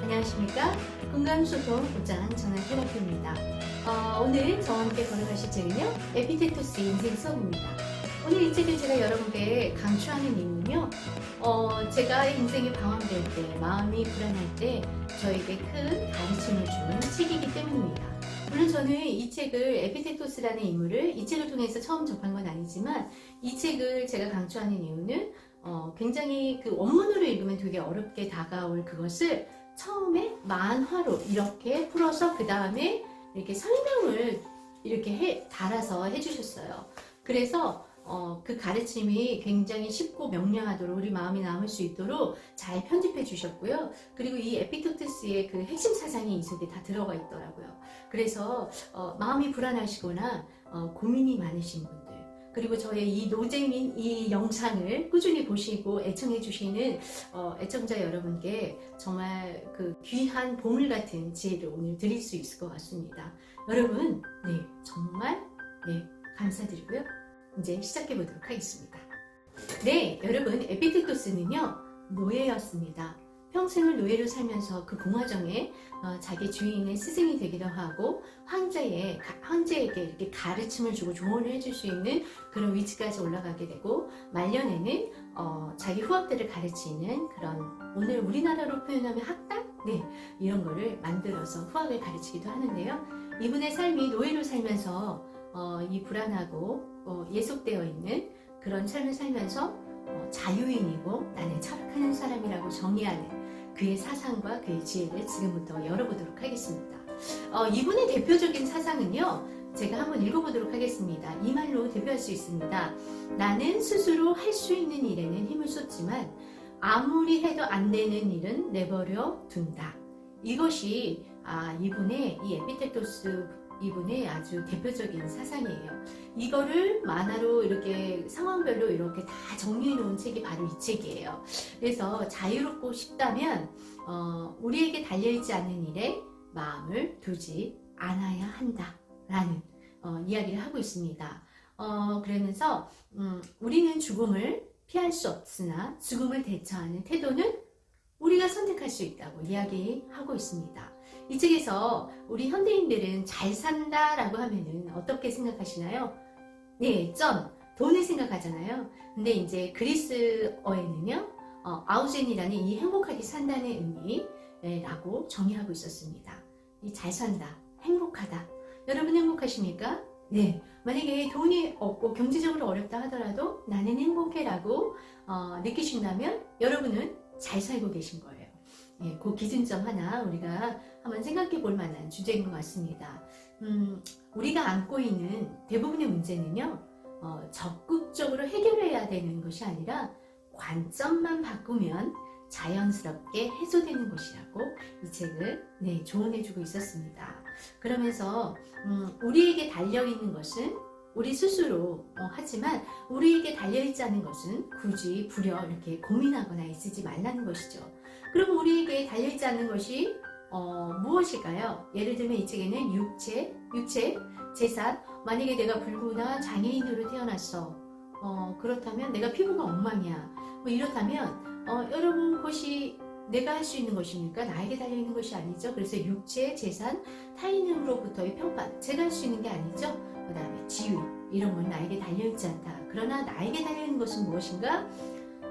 안녕하십니까. 건강소통 보장 전환테라피입니다. 오늘 저와 함께 걸어가실 책은요, 에피테토스 인생 수업입니다. 오늘 이 책을 제가 여러분께 강추하는 이유는요, 제가 인생이 방황될 때, 마음이 불안할 때 저에게 큰 가르침을 주는 책이기 때문입니다. 물론 저는 이 책을, 에피테토스라는 인물을 이 책을 통해서 처음 접한 건 아니지만, 이 책을 제가 강추하는 이유는 굉장히 그 원문으로 읽으면 되게 어렵게 다가올 그것을 처음에 만화로 이렇게 풀어서 그 다음에 이렇게 설명을 이렇게 달아서 해주셨어요. 그래서 그 가르침이 굉장히 쉽고 명료하도록 우리 마음에 남을 수 있도록 잘 편집해 주셨고요. 그리고 이 에피테토스의 그 핵심 사상이 이 속에 다 들어가 있더라고요. 그래서 마음이 불안하시거나 고민이 많으신 분들, 그리고 저의 이 노잼인 이 영상을 꾸준히 보시고 애청해 주시는 애청자 여러분께 정말 그 귀한 보물 같은 지혜를 오늘 드릴 수 있을 것 같습니다. 여러분, 정말 감사드리고요. 이제 시작해 보도록 하겠습니다. 여러분, 에피테토스는요, 노예였습니다. 평생을 노예로 살면서 그 공화정에 자기 주인의 스승이 되기도 하고 황제에게 이렇게 가르침을 주고 조언을 해줄 수 있는 그런 위치까지 올라가게 되고, 말년에는 자기 후학들을 가르치는 그런, 오늘 우리나라로 표현하면 학당? 이런 거를 만들어서 후학을 가르치기도 하는데요. 이분의 삶이 노예로 살면서 이 불안하고 예속되어 있는 그런 삶을 살면서 자유인이고 나는 철학하는 사람이라고 정의하는 그의 사상과 그의 지혜를 지금부터 열어보도록 하겠습니다. 이분의 대표적인 사상은요, 제가 한번 읽어보도록 하겠습니다. 이 말로 대표할 수 있습니다. 나는 스스로 할 수 있는 일에는 힘을 쏟지만 아무리 해도 안 되는 일은 내버려 둔다. 이것이 이분의 이 에피테토스 이분의 아주 대표적인 사상이에요. 이거를 만화로 이렇게 상황별로 이렇게 다 정리해 놓은 책이 바로 이 책이에요. 그래서 자유롭고 싶다면 우리에게 달려있지 않는 일에 마음을 두지 않아야 한다 라는 이야기를 하고 있습니다. 그러면서 우리는 죽음을 피할 수 없으나 죽음을 대처하는 태도는 우리가 선택할 수 있다고 이야기하고 있습니다. 이 책에서 우리 현대인들은 잘 산다라고 하면은 어떻게 생각하시나요? 돈을 생각하잖아요. 근데 이제 그리스어에는요, 아우젠이라는 이 행복하게 산다는 의미라고 정의하고 있었습니다. 이 잘 산다, 행복하다. 여러분 행복하십니까? 만약에 돈이 없고 경제적으로 어렵다 하더라도 나는 행복해라고 느끼신다면 여러분은 잘 살고 계신 거예요. 그 기준점 하나 우리가 한번 생각해 볼 만한 주제인 것 같습니다. 우리가 안고 있는 대부분의 문제는요, 적극적으로 해결해야 되는 것이 아니라 관점만 바꾸면 자연스럽게 해소되는 것이라고 이 책을 조언해주고 있었습니다. 그러면서 우리에게 달려있는 것은 우리 스스로 하지만 우리에게 달려있지 않은 것은 굳이 부려 이렇게 고민하거나 애쓰지 말라는 것이죠. 그럼 우리에게 달려있지 않는 것이 무엇일까요? 예를 들면 이 책에는 육체, 재산, 만약에 내가 불구나 장애인으로 태어났어. 그렇다면 내가 피부가 엉망이야. 이렇다면 여러분, 그것이 내가 할 수 있는 것입니까? 나에게 달려있는 것이 아니죠. 그래서 육체, 재산, 타인으로부터의 평판, 제가 할 수 있는 게 아니죠. 그 다음에 지위, 이런 건 나에게 달려있지 않다. 그러나 나에게 달려있는 것은 무엇인가?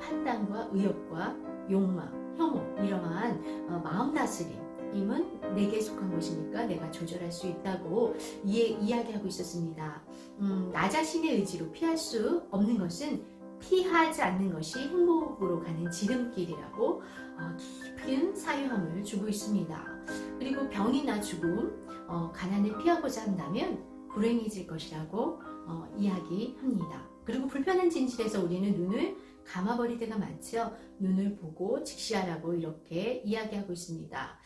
판단과 의욕과 욕망, 혐오, 이러한 마음 다스림은 내게 속한 것이니까 내가 조절할 수 있다고 이야기하고 있었습니다. 나 자신의 의지로 피할 수 없는 것은 피하지 않는 것이 행복으로 가는 지름길이라고 깊은 사유함을 주고 있습니다. 그리고 병이나 죽음, 가난을 피하고자 한다면 불행해질 것이라고 이야기합니다. 그리고 불편한 진실에서 우리는 눈을 감아버릴 때가 많죠. 눈을 보고 직시하라고 이렇게 이야기하고 있습니다.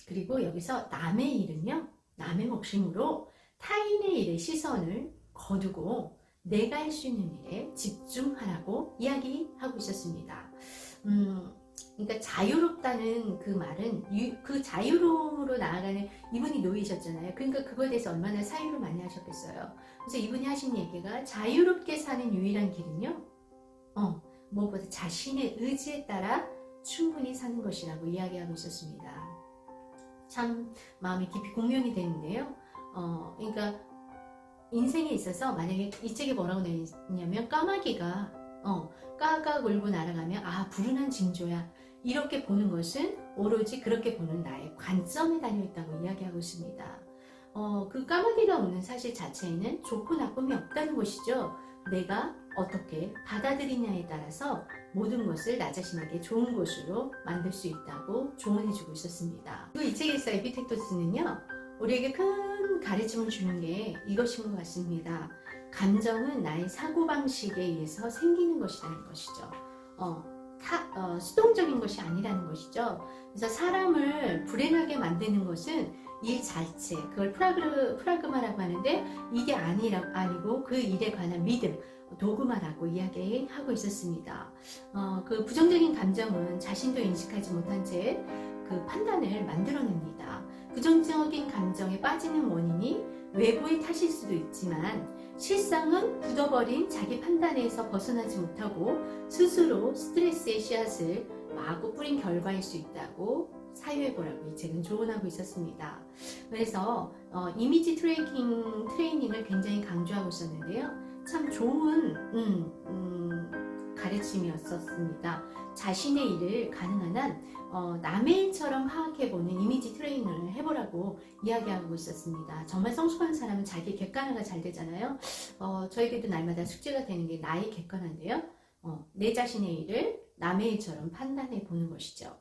그리고 여기서 남의 일은요, 남의 목숨으로 타인의 일에 시선을 거두고 내가 할 수 있는 일에 집중하라고 이야기하고 있었습니다. 그러니까 자유롭다는 그 말은 그 자유로움으로 나아가는, 이분이 노예셨잖아요. 그러니까 그거에 대해서 얼마나 사유를 많이 하셨겠어요. 그래서 이분이 하신 얘기가 자유롭게 사는 유일한 길은요, 무엇보다 자신의 의지에 따라 충분히 사는 것이라고 이야기하고 있었습니다. 참 마음이 깊이 공명이 되는데요. 그러니까 인생에 있어서 만약에 이 책이 뭐라고 되어 있냐면 까마귀가 까까 울고 날아가면 아 불운한 징조야 이렇게 보는 것은 오로지 그렇게 보는 나의 관점에 달려있다고 이야기하고 있습니다. 그 까마귀가 우는 사실 자체에는 좋고 나쁨이 없다는 것이죠. 내가 어떻게 받아들이냐에 따라서 모든 것을 나 자신에게 좋은 것으로 만들 수 있다고 조언해주고 있었습니다. 그리고 이 책에서 에피텍토스는요, 우리에게 큰 가르침을 주는 게 이것인 것 같습니다. 감정은 나의 사고방식에 의해서 생기는 것이라는 것이죠. 수동적인 것이 아니라는 것이죠. 그래서 사람을 불행하게 만드는 것은 일 자체, 그걸 프라그마라고 하는데 이게 아니고 그 일에 관한 믿음, 도그마라고 이야기하고 있었습니다. 그 부정적인 감정은 자신도 인식하지 못한 채 그 판단을 만들어냅니다. 부정적인 감정에 빠지는 원인이 외부의 탓일 수도 있지만 실상은 굳어버린 자기 판단에서 벗어나지 못하고 스스로 스트레스의 씨앗을 마구 뿌린 결과일 수 있다고 사유해보라고 이 책은 조언하고 있었습니다. 그래서 이미지 트레이닝을 굉장히 강조하고 있었는데요. 참 좋은 가르침이었습니다. 자신의 일을 가능한 한 남의 일처럼 파악해보는 이미지 트레이닝을 해보라고 이야기하고 있었습니다. 정말 성숙한 사람은 자기 객관화가 잘 되잖아요. 저에게도 날마다 숙제가 되는 게 나의 객관화인데요. 내 자신의 일을 남의 일처럼 판단해 보는 것이죠.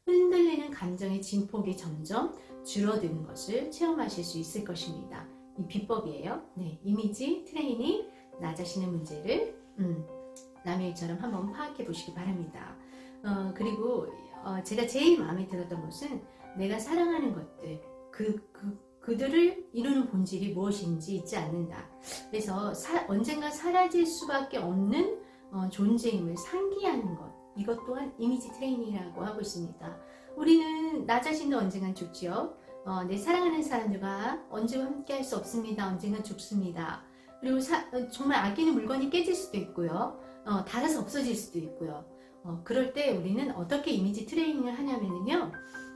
흔들리는 감정의 진폭이 점점 줄어드는 것을 체험하실 수 있을 것입니다. 이 비법이에요. 네, 이미지 트레이닝, 나 자신의 문제를 남의 일처럼 한번 파악해 보시기 바랍니다. 그리고 제가 제일 마음에 들었던 것은 내가 사랑하는 것들, 그들을 이루는 본질이 무엇인지 잊지 않는다. 그래서 언젠가 사라질 수밖에 없는 존재임을 상기하는 것, 이것 또한 이미지 트레이닝이라고 하고 있습니다. 우리는 나 자신도 언젠간 죽지요. 내 사랑하는 사람들과 언제와 함께 할 수 없습니다. 언젠간 죽습니다. 그리고 정말 아끼는 물건이 깨질 수도 있고요. 닳아서 없어질 수도 있고요. 그럴 때 우리는 어떻게 이미지 트레이닝을 하냐면요.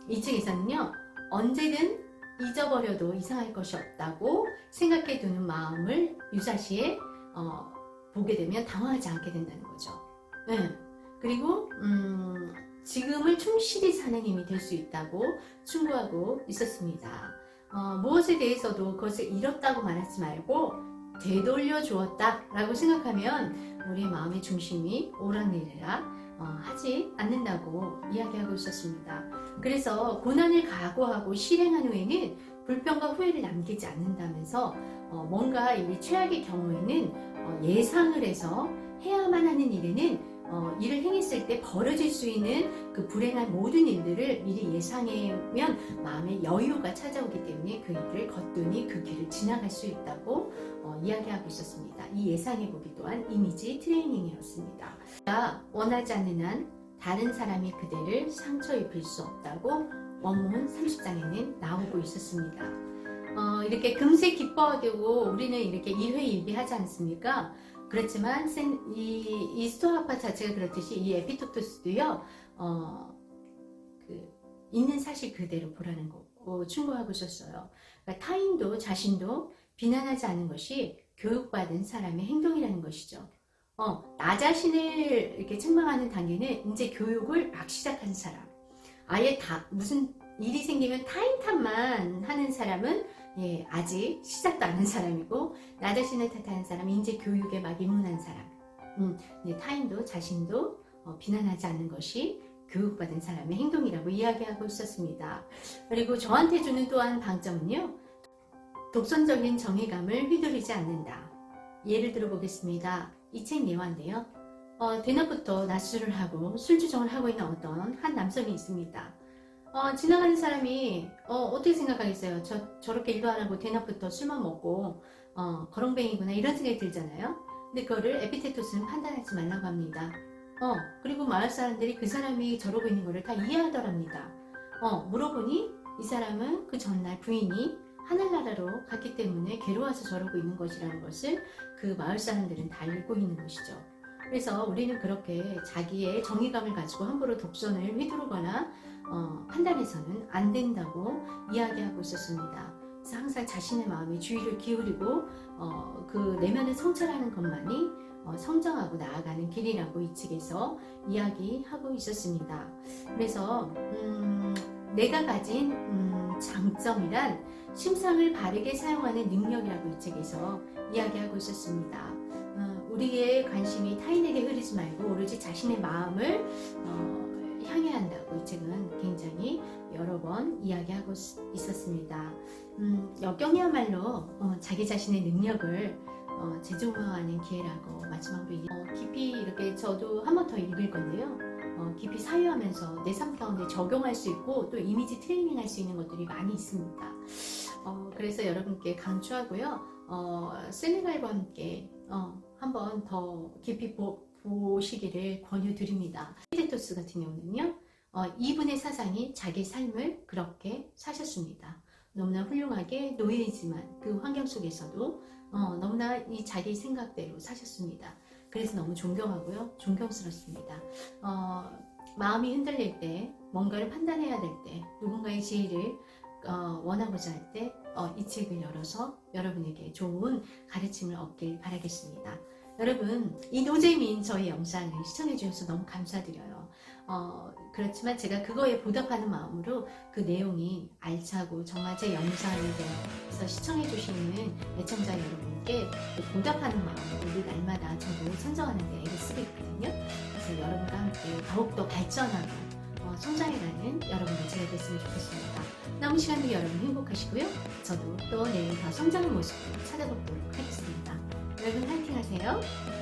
이 책에서는요. 언제든 잊어버려도 이상할 것이 없다고 생각해 두는 마음을 유사시에 보게 되면 당황하지 않게 된다는 거죠. 네. 그리고 지금을 충실히 사는 힘이 될 수 있다고 충고하고 있었습니다. 무엇에 대해서도 그것을 잃었다고 말하지 말고 되돌려 주었다 라고 생각하면 우리의 마음의 중심이 오락내리라 하지 않는다고 이야기하고 있었습니다. 그래서 고난을 각오하고 실행한 후에는 불평과 후회를 남기지 않는다면서 뭔가 이 최악의 경우에는 예상을 해서 해야만 하는 일에는 일을 행했을 때 벌어질 수 있는 그 불행한 모든 일들을 미리 예상하면 마음의 여유가 찾아오기 때문에 그 일을 거뜬히 그 길을 지나갈 수 있다고 이야기하고 있었습니다. 이 예상해보기 또한 이미지 트레이닝이었습니다. 원하지 않는 한 다른 사람이 그대를 상처 입힐 수 없다고 원문 30장에는 나오고 있었습니다. 이렇게 금세 기뻐하고 우리는 이렇게 일회일비하지 않습니까? 그렇지만 이 스토아파 자체가 그렇듯이 이 에피톡토스도요. 있는 사실 그대로 보라는 거 충고하고 있었어요. 그러니까 타인도 자신도 비난하지 않는 것이 교육받은 사람의 행동이라는 것이죠. 나 자신을 이렇게 책망하는 단계는 이제 교육을 막 시작한 사람. 아예 무슨 일이 생기면 타인 탓만 하는 사람은 아직 시작도 안 한 사람이고 나 자신을 탓하는 사람은 이제 교육에 막 입문한 사람. 타인도 자신도 비난하지 않는 것이 교육받은 사람의 행동이라고 이야기하고 있었습니다. 그리고 저한테 주는 또한 방점은요. 독선적인 정의감을 휘두르지 않는다. 예를 들어 보겠습니다. 이 책 예화인데요. 대낮부터 낮술을 하고 술주정을 하고 있는 어떤 한 남성이 있습니다. 지나가는 사람이 어떻게 생각하겠어요? 저렇게 일도 안 하고 대낮부터 술만 먹고 거렁뱅이구나 이런 생각이 들잖아요. 근데 그거를 에피테토스는 판단하지 말라고 합니다. 그리고 마을 사람들이 그 사람이 저러고 있는 거를 다 이해하더랍니다. 물어보니 이 사람은 그 전날 부인이 하늘나라로 갔기 때문에 괴로워서 저러고 있는 것이라는 것을 그 마을 사람들은 다 알고 있는 것이죠. 그래서 우리는 그렇게 자기의 정의감을 가지고 함부로 독선을 휘두르거나 판단해서는 안 된다고 이야기하고 있었습니다. 그래서 항상 자신의 마음에 주의를 기울이고 그 내면을 성찰하는 것만이 성장하고 나아가는 길이라고 이 책에서 이야기하고 있었습니다. 그래서 내가 가진 장점이란 심상을 바르게 사용하는 능력이라고 이 책에서 이야기하고 있었습니다. 우리의 관심이 타인에게 흐르지 말고 오로지 자신의 마음을 향해야 한다고 이 책은 굉장히 여러 번 이야기하고 있었습니다. 역경이야말로 자기 자신의 능력을 재조명하는 기회라고 마지막으로 깊이 이렇게 저도 한 번 더 읽을 건데요. 깊이 사유하면서 내 삶 가운데 적용할 수 있고 또 이미지 트레이닝 할 수 있는 것들이 많이 있습니다. 그래서 여러분께 강추하고요. 세네갈과 함께 한번 더 깊이 보시기를 권유드립니다. 에피테토스 같은 경우는요. 이분의 사상이 자기 삶을 그렇게 사셨습니다. 너무나 훌륭하게 노예이지만 그 환경 속에서도 너무나 이 자기 생각대로 사셨습니다. 그래서 너무 존경하고요. 존경스럽습니다. 마음이 흔들릴 때, 뭔가를 판단해야 될 때, 누군가의 지혜를 원하고자 할 때 이 책을 열어서 여러분에게 좋은 가르침을 얻길 바라겠습니다. 여러분, 이 노잼인 저희 영상을 시청해 주셔서 너무 감사드려요. 그렇지만 제가 그거에 보답하는 마음으로 그 내용이 알차고 정말 제 영상에 대해서 시청해 주시는 애청자 여러분께 보답하는 마음으로 날마다 저도 선정하는 데 애를 쓰고 있거든요. 그래서 여러분과 함께 더욱더 발전하고 성장해가는 여러분들 제가 됐으면 좋겠습니다. 남은 시간도 여러분 행복하시고요. 저도 또 내일 더 성장의 모습을 찾아보도록 하겠습니다. 여러분 화이팅 하세요.